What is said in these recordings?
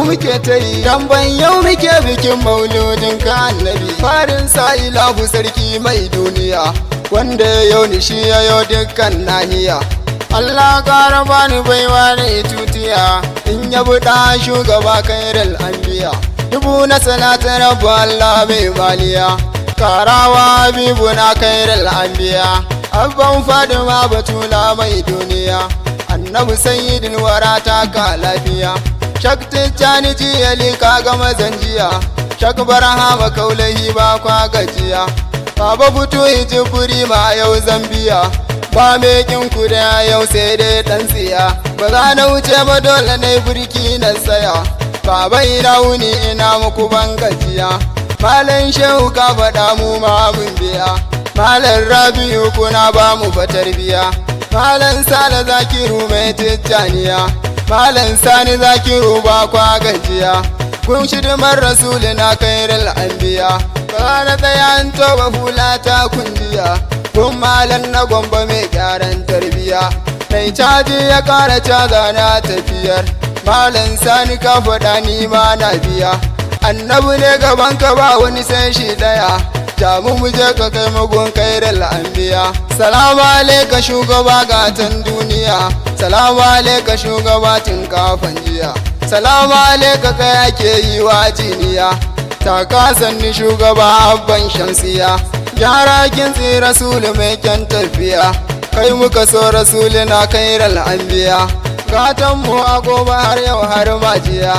muke ta yi, tamban yau muke bikin mauludin ka annabi. Farin sa ilahu sarki mai duniya, wanda yau ni shi ya yau dukkan nahiya. Allah ƙara bani baiwa da tutiya, in ya buɗa shugaba kairal anbiya. Dubu na salatin rabu Allah mai maliya, karawa habibu na kairal anbiya. Abban Fadima Batula mai duniya, annabi sayyidin wara taka lafiya. Shak Tijjani jiyali ka ga mazanjiya, Shak Barhama kaulahi ba kwa gajiya. Baba Butu hijiburi ma yau Zambiya, ba mekin ku da yau sai dai dan tsiya. Ba za na wuce ba dole na burki na saya, baba ina wuni ina muku ban gajiya. Malam Shehu ka faɗa mu ma mun biya, Malam Rabi'u kuna ba mu fa tarbiya. Malam Sale Zakiru mai Tijjaniya, Malam Sani Zakiru ba kwa gajiya. Kun shidimar rasulina kairal anbiya, ba na tsaya in toba hula ta kunjiya. Kun malam na Gombe mai gyaran tarbiya, mai caji ya kara caza na tafiyar. Malam Sani ka faɗa ni ma na biya, annabi ne gaban ka ba wani sai shi daya. Jamu mu je ka kai magun kairal anbiya. Salamu alaika shugaba gatan duniya, salamu alaika shugaba tun kafan jiya. Salamu alaika kai ake yi wa jiniya, ta kasanni shugaba abban shamsiya. Gyara kintsi rasulu mai kyan tafiya, kai muka so rasulina kairal anbiya. Gatan mu a gobe har yau har majiya,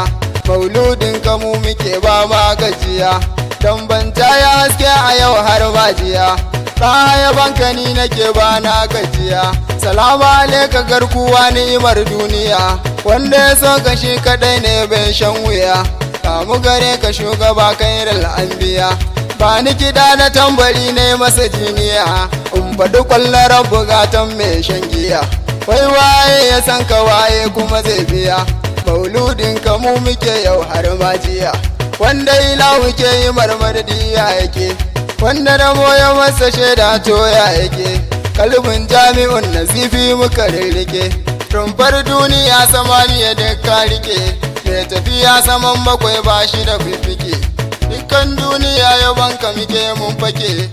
mauludin ka mu muke ba ma gajiya. Dan banta ya haske a yau har majiya, ɗaya banka ni nake ba na gajiya. Salamu alaika garkuwa ni'imar duniya, wanda ya so ka shi kadai ne bai shan wuya. Kamu gare ka shugaba kairal anbiya, ba ni kiɗa na tambari ne masa jiniya. In faɗi ƙwallon bugatan mai shan giya, wai waye ya san ka waye kuma zai biya. Mauludin ka mu muke yau har majiya, wanda ilahu ke yi marmardiya yake, wanda na moya masa shaida toya yake. Kalbin jami'un nazifi muka rirrike, rumfar duniya samaniya da ka rike. Mai tafiya saman bakwai ba shi da fifike, dukkan duniya yabanka muke mun fake.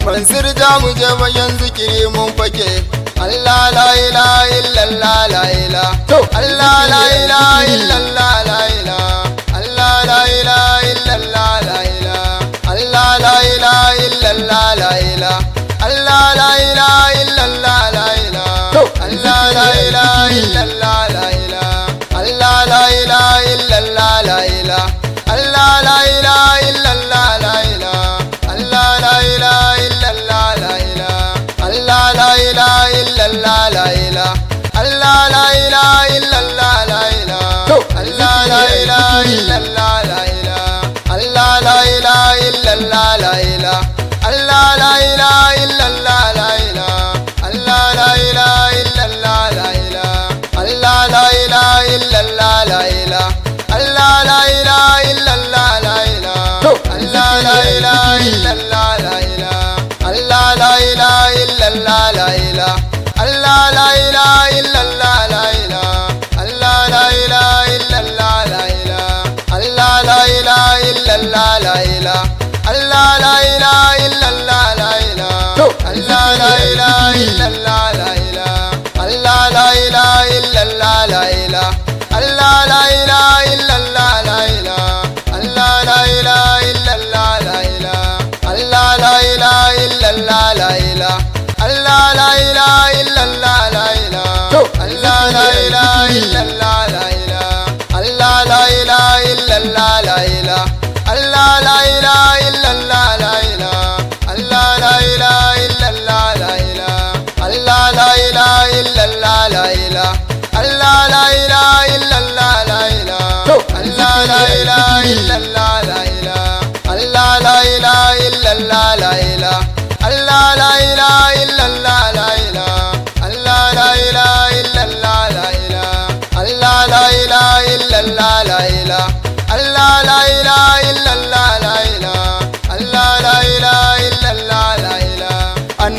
Mansur ja mu je bayan zikiri mun fake. Allah la ilaha illallah la ilaha, to Allah la ilaha illallah la ilaha, Allah la ilaha illallah la ilaha, Allah la ilaha illallah la ilaha, Allah la ilaha illallah la ilaha, to Allah la ilaha illallah la ilaha, Allah la ilaha illallah la ilaha, Allah la ilaha illallah la ilaha, Allah la ilaha illallah la ilaha, Allah la ilaha illallah la ilaha, Allah la ilaha illallah la ilaha, to Allah la ilaha illallah la ilaha, Allah la ilaha illallah la ilaha, Allah la ilaha illallah la ilaha, Allah la ilaha illallah la ilaha, Allah la ilaha illallah la ilaha, Allah la ilaha illallah la ilaha, to Allah la ilaha illallah la ilaha, Allah la ilaha illallah la ilaha, Allah la ilaha illallah la ilaha, Allah la ilaha illallah la ilaha, Allah la ilaha illallah la ilaha, Allah la ilaha illallah la ilaha, to Allah la ilaha illallah la ilaha, Allah la ilaha illallah la ilaha, Allah la ilaha illallah la ilaha, Allah la ilaha illallah la ilaha, Allah la ilaha illallah la ilaha, Allah la ilaha illallah la ilaha, to Allah la ilaha illallah la ilaha, Allah la ilaha illallah la ilaha, Allah la ilaha illallah la ilaha, Allah la ilaha illallah la ilaha, Allah la ilaha illallah la ilaha, Allah la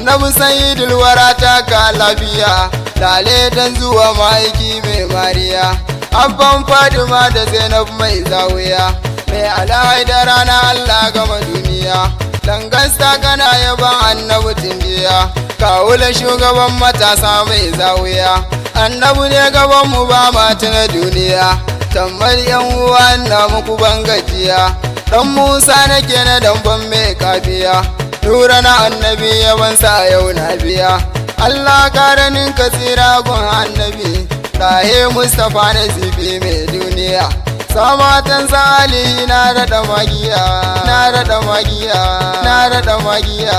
annabi sayyidul wara taka lafiya lale dan zuwa ma'aiki mai mariya abban fadima da zainab mai zawiya mai alhai da rana Allah gama duniya dan gasta kana yaban annabi tindiya kawula shugaban matasa mai zawiya annabi ne gaban mu ba mata na duniya tambar yan uwa na muku ban gajiya dan Musa nake na damban mai kafiya nura na annabi yaban sa yau na biya Allah karanin kasira gun annabi Tahe Mustapha na zibi mai duniya samatan sali na rada magiya na rada magiya na rada magiya